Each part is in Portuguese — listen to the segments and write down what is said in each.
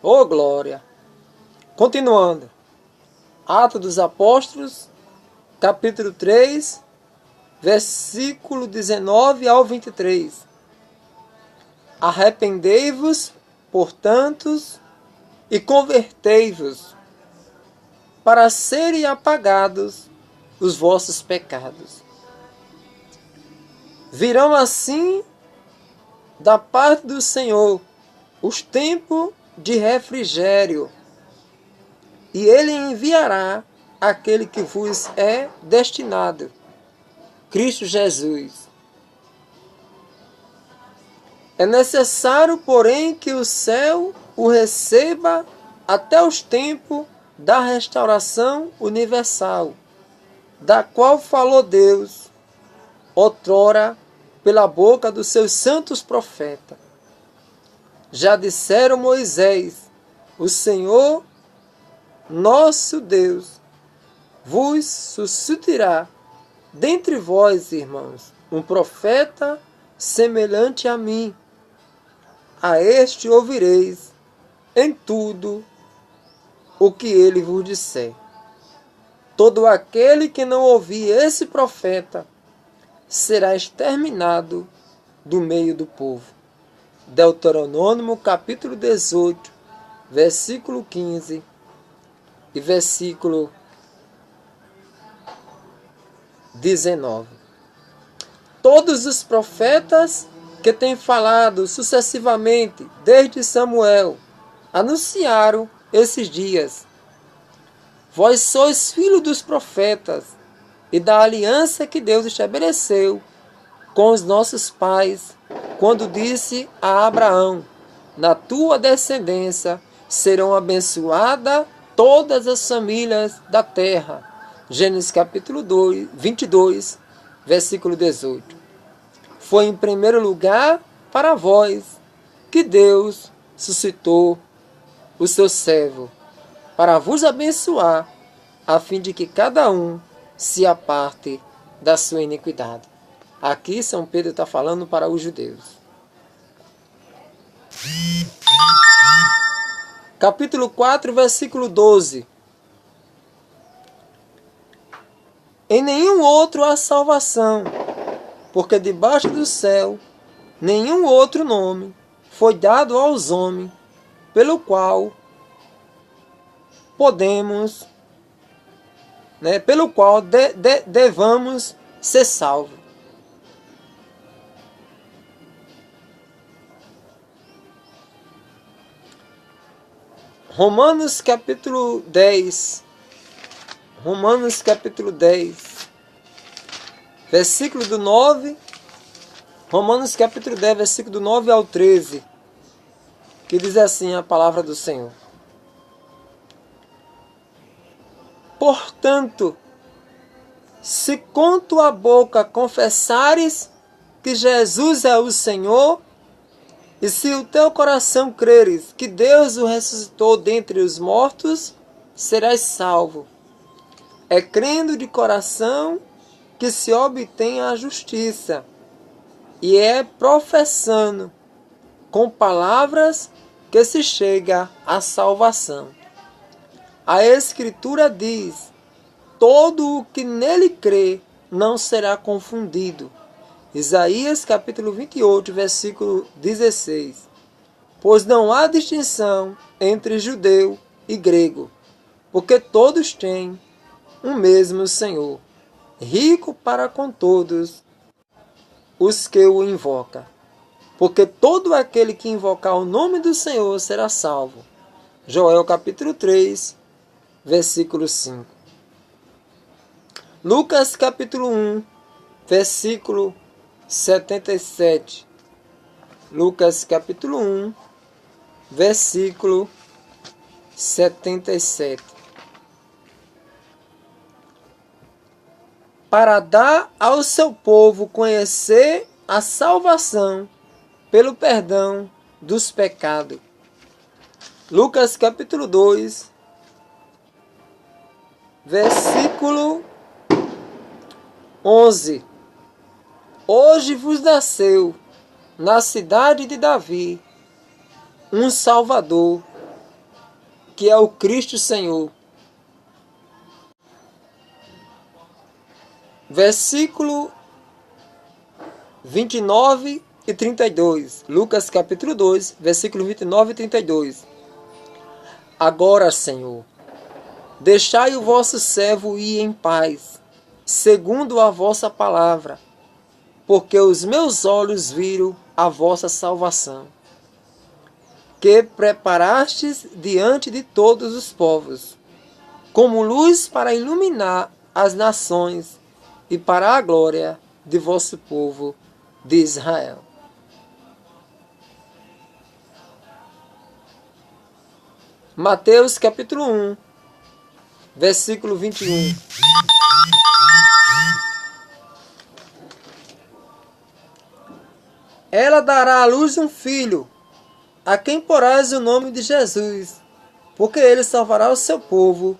Ô glória! Continuando. Atos dos Apóstolos, capítulo 3, versículo 19 ao 23. Arrependei-vos, portanto, e convertei-vos, para serem apagados os vossos pecados. Virão assim da parte do Senhor os tempos de refrigério, e Ele enviará aquele que vos é destinado, Cristo Jesus. É necessário, porém, que o céu o receba até os tempos da restauração universal, da qual falou Deus, outrora, pela boca dos seus santos profetas. Já disseram Moisés, o Senhor, nosso Deus, vos suscitará dentre vós, irmãos, um profeta semelhante a mim. A este ouvireis em tudo o que ele vos disser. Todo aquele que não ouvir esse profeta será exterminado do meio do povo. Deuteronômio capítulo 18, versículo 15 e versículo 19. Todos os profetas que têm falado sucessivamente desde Samuel anunciaram esses dias. Vós sois filhos dos profetas e da aliança que Deus estabeleceu com os nossos pais, quando disse a Abraão, na tua descendência serão abençoadas todas as famílias da terra. Gênesis capítulo 22, versículo 18. Foi em primeiro lugar para vós que Deus suscitou o seu servo, para vos abençoar, a fim de que cada um se aparte da sua iniquidade. Aqui São Pedro está falando para os judeus. Capítulo 4, versículo 12. Em nenhum outro há salvação, porque debaixo do céu nenhum outro nome foi dado aos homens, pelo qual podemos, pelo qual devamos ser salvos. Romanos capítulo 10, versículo do 9, Romanos capítulo 10, versículo do 9 ao 13, que diz assim a palavra do Senhor. Portanto, se com tua boca confessares que Jesus é o Senhor, e se o teu coração creres que Deus o ressuscitou dentre os mortos, serás salvo. É crendo de coração que se obtém a justiça, e é professando com palavras que se chega à salvação. A Escritura diz, todo o que nele crê não será confundido. Isaías capítulo 28, versículo 16. Pois não há distinção entre judeu e grego, porque todos têm um mesmo Senhor, rico para com todos os que o invocam. Porque todo aquele que invocar o nome do Senhor será salvo. Joel capítulo 3, versículo 5. Lucas capítulo 1, versículo 77. Lucas capítulo 1, versículo 77. Para dar ao seu povo conhecer a salvação pelo perdão dos pecados. Lucas capítulo 2, versículo 11. Hoje vos nasceu na cidade de Davi um Salvador, que é o Cristo Senhor. Versículo 29 e 32. Lucas capítulo 2, versículo 29 e 32. Agora, Senhor, deixai o vosso servo ir em paz, segundo a vossa palavra, porque os meus olhos viram a vossa salvação, que preparastes diante de todos os povos, como luz para iluminar as nações e para a glória de vosso povo de Israel. Mateus capítulo 1, versículo 21. Ela dará à luz um filho, a quem porás o nome de Jesus, porque ele salvará o seu povo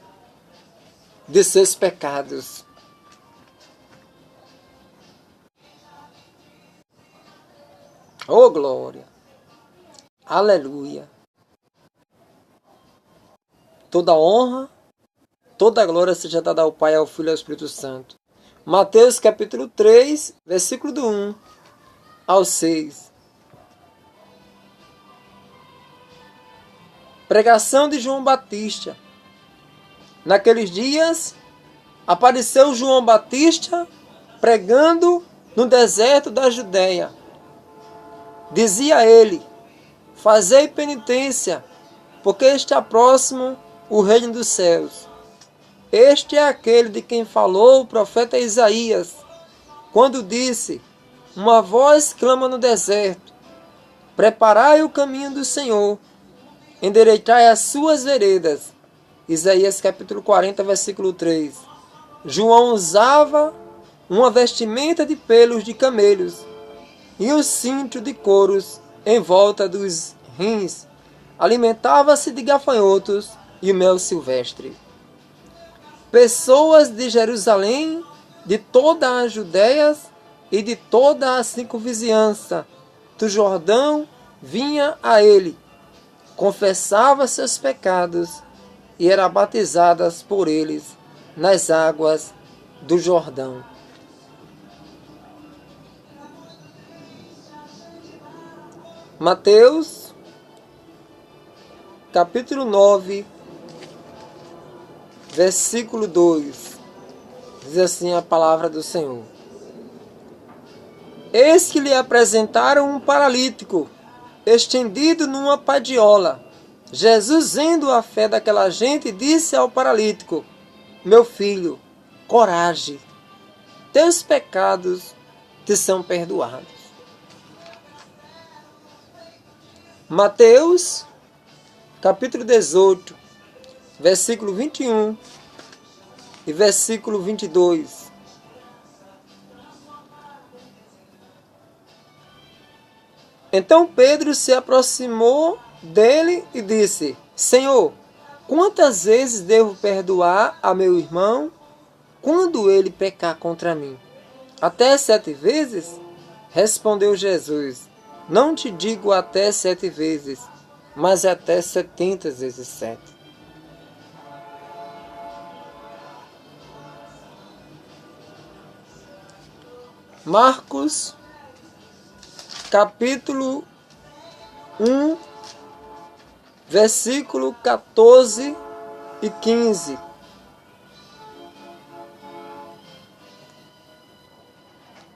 de seus pecados. Oh, glória! Aleluia! Toda honra, toda glória seja dada ao Pai, ao Filho e ao Espírito Santo. Mateus capítulo 3, versículo do 1 ao 6. Pregação de João Batista. Naqueles dias, apareceu João Batista pregando no deserto da Judéia. Dizia ele: fazei penitência, porque está próximo o reino dos céus. Este é aquele de quem falou o profeta Isaías, quando disse: uma voz clama no deserto, preparai o caminho do Senhor, endireitai as suas veredas. Isaías capítulo 40, versículo 3. João usava uma vestimenta de pelos de camelos e um cinto de couros em volta dos rins. Alimentava-se de gafanhotos e mel silvestre. Pessoas de Jerusalém, de toda a Judéia e de toda a circunvizinhança do Jordão vinha a ele, confessava seus pecados e eram batizadas por eles nas águas do Jordão. Mateus capítulo 9, versículo 2. Diz assim a palavra do Senhor: eis que lhe apresentaram um paralítico, estendido numa padiola. Jesus, vendo a fé daquela gente, disse ao paralítico: meu filho, coragem, teus pecados te são perdoados. Mateus, capítulo 18, versículo 21 e versículo 22. Então Pedro se aproximou dele e disse: Senhor, quantas vezes devo perdoar a meu irmão quando ele pecar contra mim? Até 7 vezes? Respondeu Jesus: não te digo até 7 vezes, mas até 70 vezes 7. Marcos, capítulo 1, versículo 14 e 15.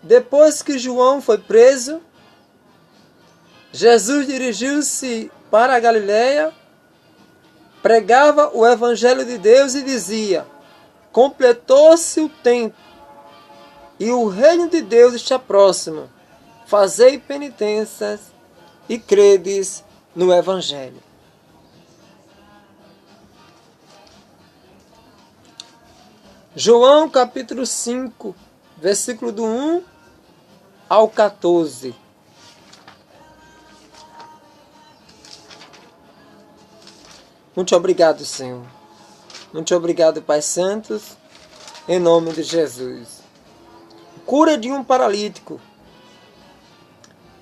Depois que João foi preso, Jesus dirigiu-se para a Galiléia, pregava o Evangelho de Deus e dizia: completou-se o tempo e o reino de Deus está próximo. Fazei penitências e credes no Evangelho. João capítulo 5, versículo do 1 ao 14. Muito obrigado, Senhor. Muito obrigado, Pai Santo, em nome de Jesus. Cura de um paralítico.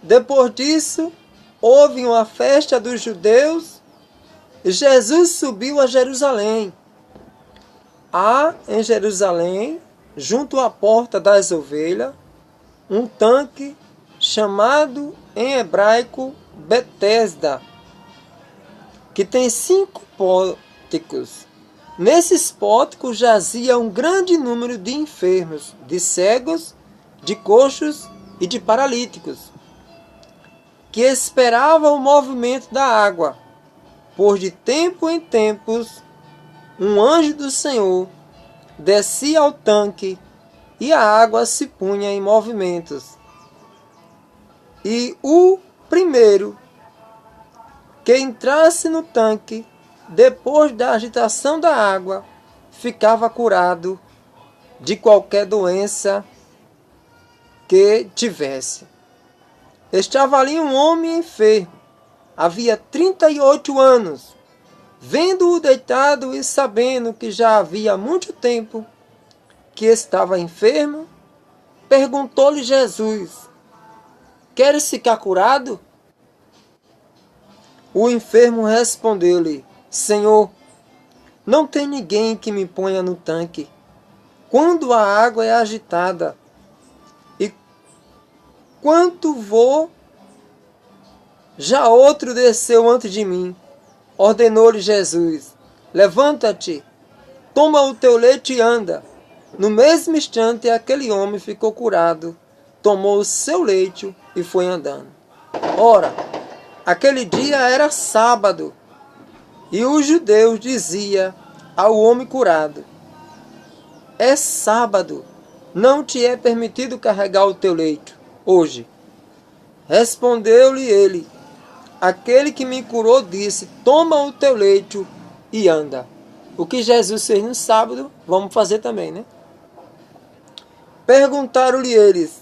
Depois disso, houve uma festa dos judeus E Jesus subiu a Jerusalém. Há em Jerusalém, junto à porta das ovelhas, um tanque chamado em hebraico Betesda, que tem 5 pórticos. Nesses pórticos jazia um grande número de enfermos, de cegos, de coxos e de paralíticos, que esperavam o movimento da água, pois de tempo em tempos um anjo do Senhor descia ao tanque e a água se punha em movimentos. E o primeiro que entrasse no tanque, depois da agitação da água, ficava curado de qualquer doença que tivesse. Estava ali um homem enfermo, havia 38 anos. Vendo-o deitado e sabendo que já havia muito tempo que estava enfermo, perguntou-lhe Jesus: queres ficar curado? O enfermo respondeu-lhe: Senhor, não tem ninguém que me ponha no tanque quando a água é agitada. E quanto vou, já outro desceu antes de mim. Ordenou-lhe Jesus: levanta-te, toma o teu leito e anda. No mesmo instante, aquele homem ficou curado, tomou o seu leito e foi andando. Ora, aquele dia era sábado, e os judeus diziam ao homem curado: é sábado, não te é permitido carregar o teu leito hoje. Respondeu-lhe ele: aquele que me curou disse: toma o teu leito e anda. O que Jesus fez no sábado, vamos fazer também, né? Perguntaram-lhe eles: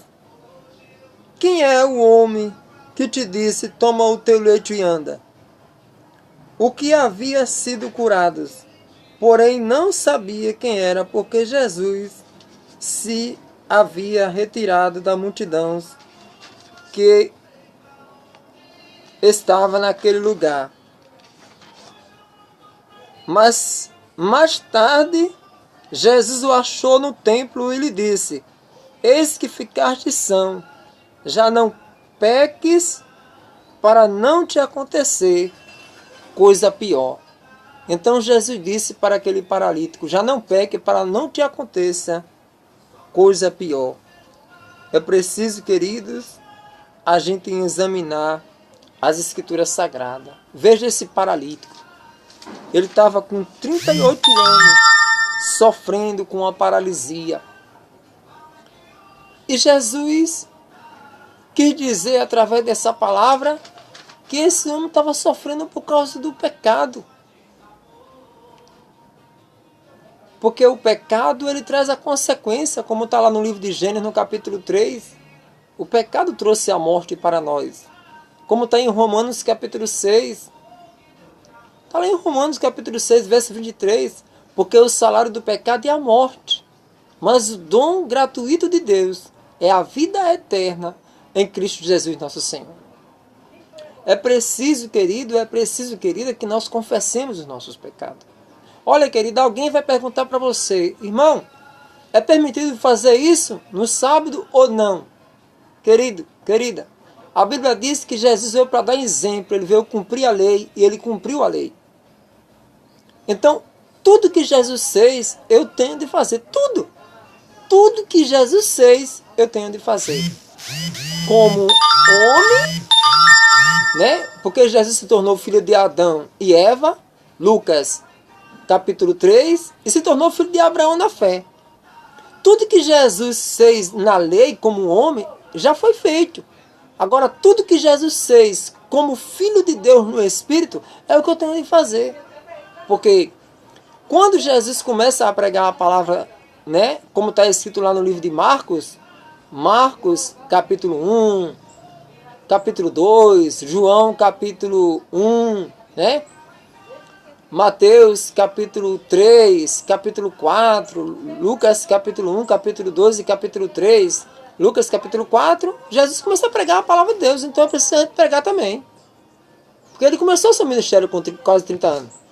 quem é o homem que te disse: toma o teu leito e anda? O que havia sido curados, porém não sabia quem era, porque Jesus se havia retirado da multidão que estava naquele lugar. Mas mais tarde Jesus o achou no templo e lhe disse: eis que ficaste são, já não peques, para não te acontecer coisa pior. Então Jesus disse para aquele paralítico: já não peque, para não te aconteça coisa pior. É preciso, queridos, a gente examinar as Escrituras Sagradas. Veja esse paralítico. Ele estava com 38 anos, sofrendo com uma paralisia. E Jesus quis dizer, através dessa palavra, que esse homem estava sofrendo por causa do pecado. Porque o pecado, ele traz a consequência, como está lá no livro de Gênesis, no capítulo 3. O pecado trouxe a morte para nós. Como está em Romanos capítulo 6. Está lá em Romanos capítulo 6, verso 23. Porque o salário do pecado é a morte. Mas o dom gratuito de Deus é a vida eterna em Cristo Jesus nosso Senhor. É preciso, querido, querida, que nós confessemos os nossos pecados. Olha, querido, alguém vai perguntar para você: irmão, é permitido fazer isso no sábado ou não? Querido, querida, a Bíblia diz que Jesus veio para dar exemplo, ele veio cumprir a lei e ele cumpriu a lei. Então, tudo que Jesus fez, eu tenho de fazer. Tudo que Jesus fez, eu tenho de fazer. Como homem, né? Porque Jesus se tornou filho de Adão e Eva, Lucas capítulo 3, e se tornou filho de Abraão na fé. Tudo que Jesus fez na lei como homem, já foi feito. Agora, tudo que Jesus fez como Filho de Deus no Espírito, é o que eu tenho de fazer. Porque quando Jesus começa a pregar a palavra, né, como está escrito lá no livro de Marcos, capítulo 1, capítulo 2, João, capítulo 1, né? Mateus, capítulo 3, capítulo 4, Lucas, capítulo 1, capítulo 12 e capítulo 3, Lucas, capítulo 4, Jesus começa a pregar a palavra de Deus, então é preciso pregar também. Porque ele começou seu ministério com quase 30 anos.